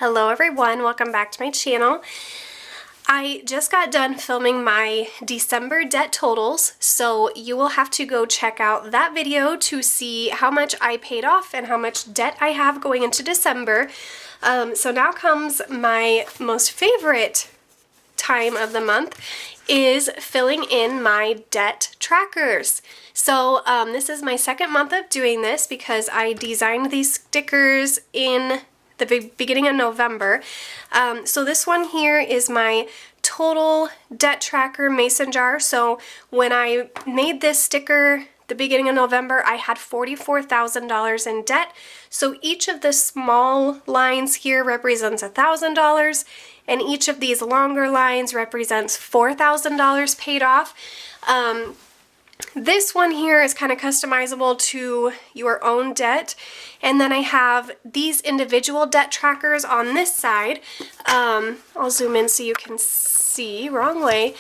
Hello everyone, welcome back to my channel. I just got done filming my December debt totals, so you will have to go check out that video to see how much I paid off and how much debt I have going into December. So now comes my most favorite time of the month, is filling in my debt trackers. So this is my second month of doing this because I designed these stickers in the beginning of November. So this one here is my total debt tracker mason jar. So when I made this sticker the beginning of November, I had $44,000 in debt. So each of the small lines here represents $1,000, and each of these longer lines represents $4,000 paid off. This one here is kind of customizable to your own debt, and then I have these individual debt trackers on this side. I'll zoom in so you can see. Wrong way.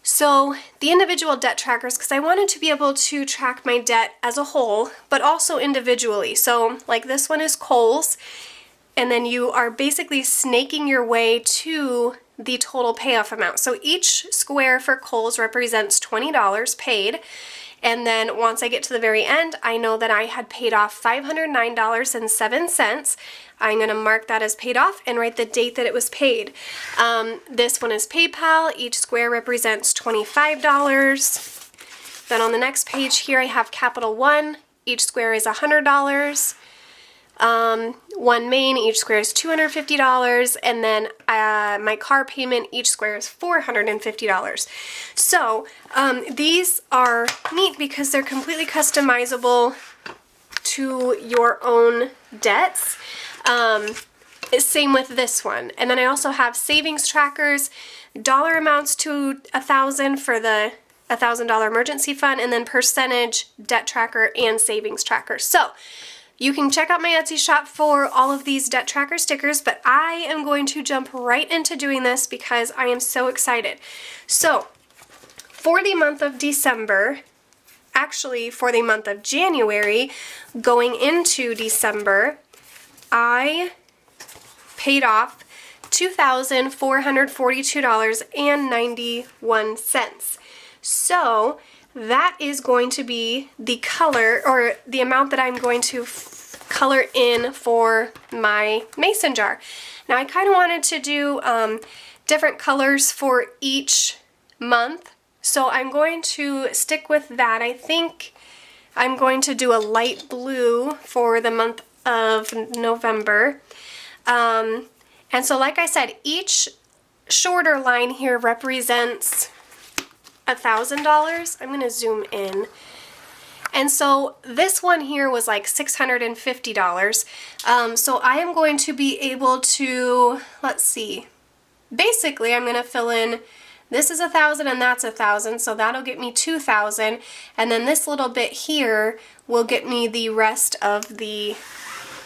So the individual debt trackers, because I wanted to be able to track my debt as a whole, but also individually. So like this one is Kohl's, and then you are basically snaking your way to the total payoff amount. So each square for Kohl's represents $20 paid, and then once I get to the very end, I know that I had paid off $509.07. I'm going to mark that as paid off and write the date that it was paid. This one is PayPal. Each square represents $25. Then on the next page here I have Capital One. Each square is $100. One Main, each square is $250, and then my car payment, each square is $450. So these are neat because they're completely customizable to your own debts. Same with this one. And then I also have savings trackers, dollar amounts to $1,000 for the $1,000 emergency fund, and then percentage debt tracker and savings tracker. So you can check out my Etsy shop for all of these debt tracker stickers, but I am going to jump right into doing this because I am so excited. So for the month of December, actually for the month of January, going into December, I paid off $2,442.91. So that is going to be the color, or the amount that I'm going to color in for my mason jar. Now I kind of wanted to do different colors for each month, so I'm going to stick with that. I think I'm going to do a light blue for the month of November. And so like I said, each shorter line here represents $1,000. I'm going to zoom in. And so this one here was like $650. So I am going to be able to, let's see, basically I'm going to fill in, this is $1,000 and that's $1,000, so that'll get me $2,000, and then this little bit here will get me the rest of the,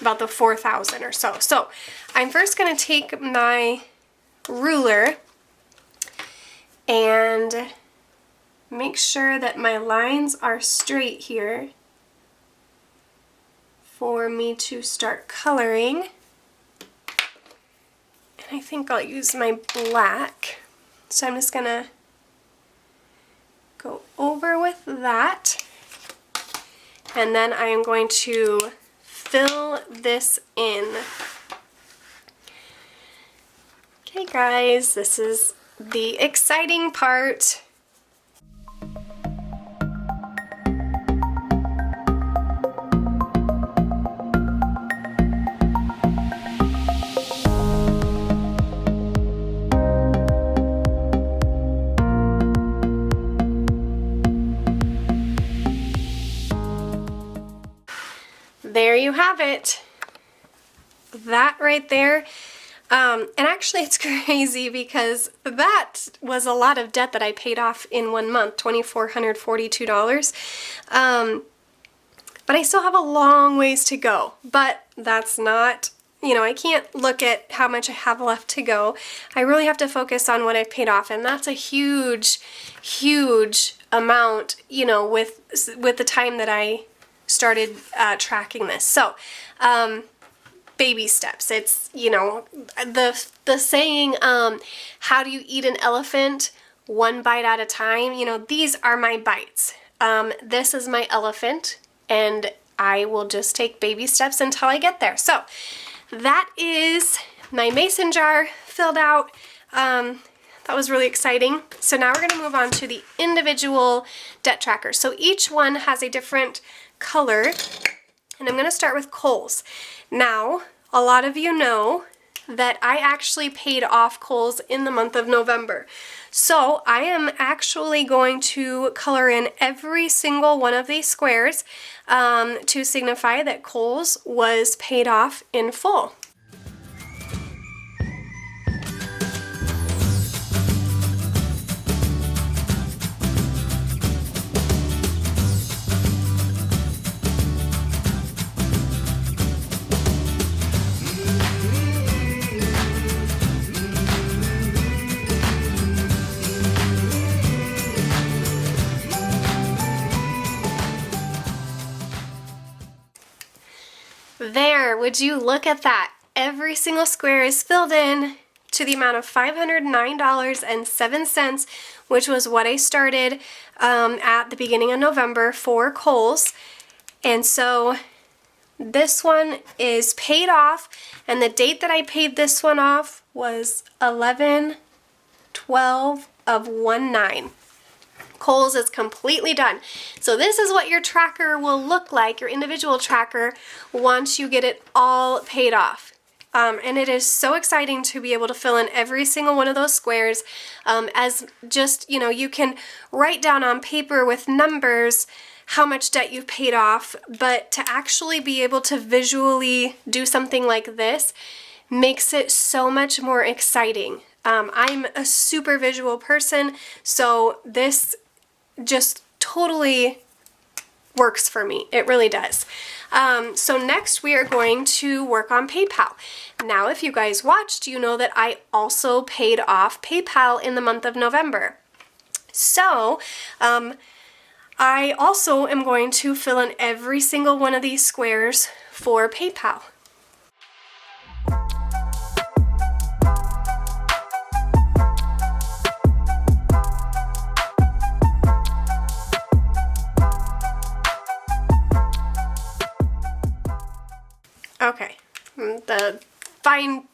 about the $4,000 or so. So I'm first going to take my ruler and make sure that my lines are straight here for me to start coloring. And I think I'll use my black. So I'm just gonna go over with that. And then I am going to fill this in. Okay guys, this is the exciting part. There you have it. That right there. And actually it's crazy because that was a lot of debt that I paid off in 1 month, $2,442. But I still have a long ways to go. But that's not, you know, I can't look at how much I have left to go. I really have to focus on what I've paid off, and that's a huge, huge amount, you know, with the time that I started tracking this. So baby steps. It's, you know, the saying, how do you eat an elephant? One bite at a time. You know, these are my bites. This is my elephant, and I will just take baby steps until I get there. So that is my mason jar filled out. That was really exciting. So now we're going to move on to the individual debt trackers. So each one has a different color, and I'm going to start with Kohl's. Now, a lot of you know that I actually paid off Kohl's in the month of November. So I am actually going to color in every single one of these squares to signify that Kohl's was paid off in full. There, would you look at that? Every single square is filled in to the amount of $509.07, which was what I started at the beginning of November for Kohl's. And so this one is paid off, and the date that I paid this one off was 11/12 of 19. Kohl's is completely done. So this is what your tracker will look like, your individual tracker, once you get it all paid off. And it is so exciting to be able to fill in every single one of those squares, as just, you know, you can write down on paper with numbers how much debt you've paid off, but to actually be able to visually do something like this makes it so much more exciting. I'm a super visual person, so this just totally works for me. It really does. So next we are going to work on PayPal. Now, if you guys watched, you know that I also paid off PayPal in the month of November. So I also am going to fill in every single one of these squares for PayPal. Okay, the fine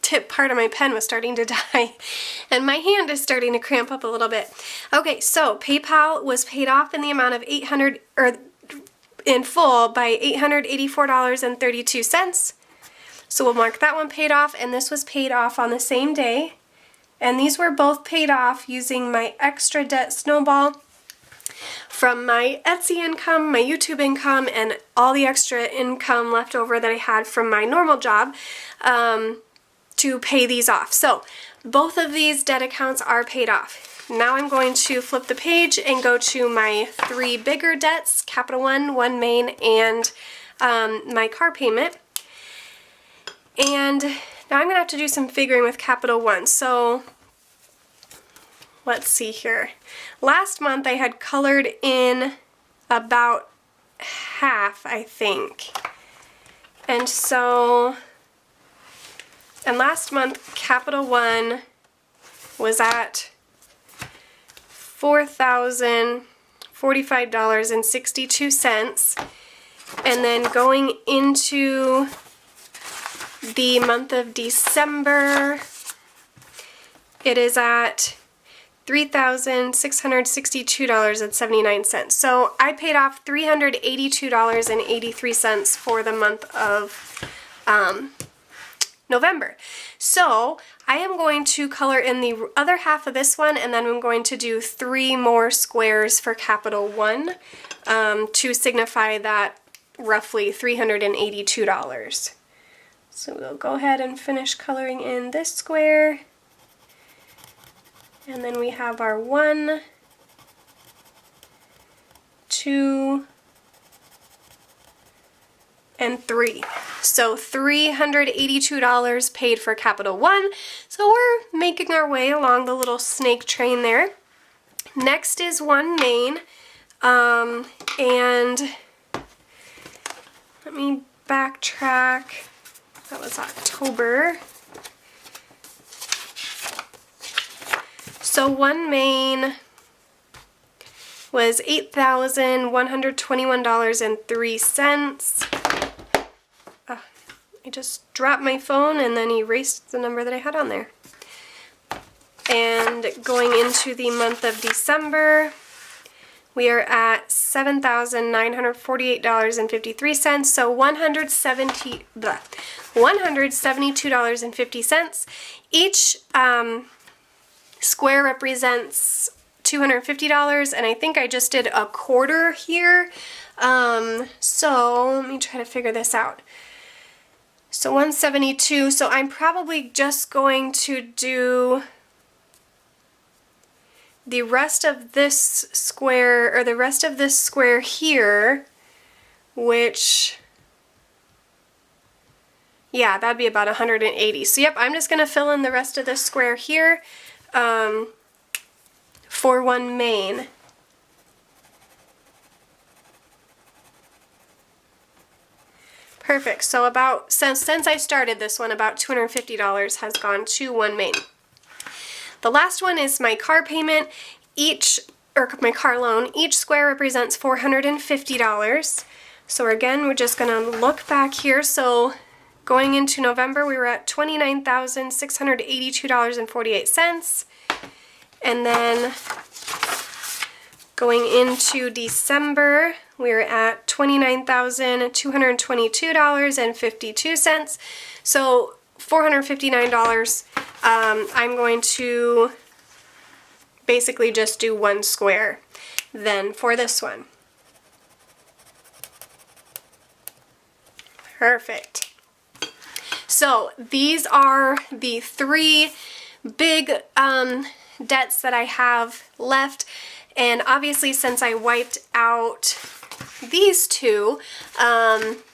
tip part of my pen was starting to die, and my hand is starting to cramp up a little bit. Okay, so PayPal was paid off in the amount of in full by $884.32. So we'll mark that one paid off, and this was paid off on the same day. And these were both paid off using my extra debt snowball from my Etsy income, my YouTube income, and all the extra income left over that I had from my normal job to pay these off. So both of these debt accounts are paid off. Now I'm going to flip the page and go to my three bigger debts, Capital One, One Main, and my car payment. And now I'm going to have to do some figuring with Capital One. So let's see here. Last month I had colored in about half, I think. And last month Capital One was at $4,045.62. And then going into the month of December, it is at $3,662.79. So I paid off $382.83 for the month of November. So I am going to color in the other half of this one, and then I'm going to do 3 more squares for Capital One to signify that roughly $382. So we'll go ahead and finish coloring in this square. And then we have our 1, 2, and 3. So $382 paid for Capital One. So we're making our way along the little snake train there. Next is One Main. And let me backtrack. That was October. So one main was $8,121.03. I just dropped my phone and then erased the number that I had on there. And going into the month of December, we are at $7,948.53, so $172.50. Each square represents $250, and I think I just did a quarter here. So let me try to figure this out. So 172, so I'm probably just going to do the rest of this square, or the rest of this square here, which, yeah, that'd be about 180. So yep, I'm just going to fill in the rest of this square here for one main. Perfect. So about, since I started this one, about $250 has gone to one main. The last one is my car payment. My car loan. Each square represents $450. So again, we're just going to look back here. So going into November, we were at $29,682.48. And then going into December, we're at $29,222.52. So $459. I'm going to basically just do one square then for this one. Perfect. So these are the three big debts that I have left, and obviously since I wiped out these two,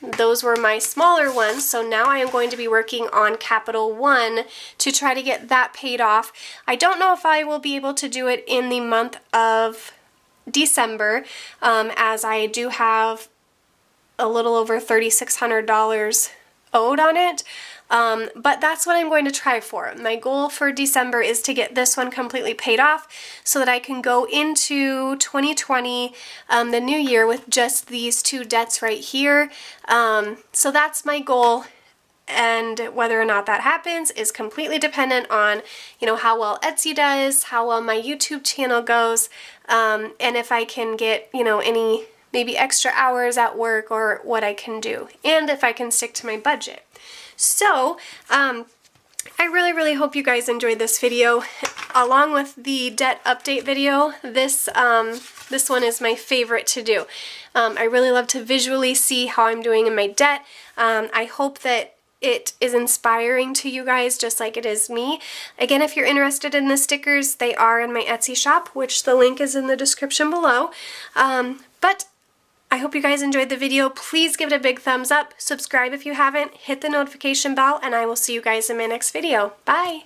those were my smaller ones, so now I am going to be working on Capital One to try to get that paid off. I don't know if I will be able to do it in the month of December, as I do have a little over $3,600 owed on it. But that's what I'm going to try for. My goal for December is to get this one completely paid off so that I can go into 2020, the new year, with just these two debts right here. So that's my goal, and whether or not that happens is completely dependent on, you know, how well Etsy does, how well my YouTube channel goes, and if I can get, you know, any maybe extra hours at work or what I can do, and if I can stick to my budget. So, I really hope you guys enjoyed this video. Along with the debt update video, this one is my favorite to do. I really love to visually see how I'm doing in my debt. I hope that it is inspiring to you guys just like it is me. Again, if you're interested in the stickers, they are in my Etsy shop, which the link is in the description below. But I hope you guys enjoyed the video. Please give it a big thumbs up, subscribe if you haven't, hit the notification bell, and I will see you guys in my next video. Bye!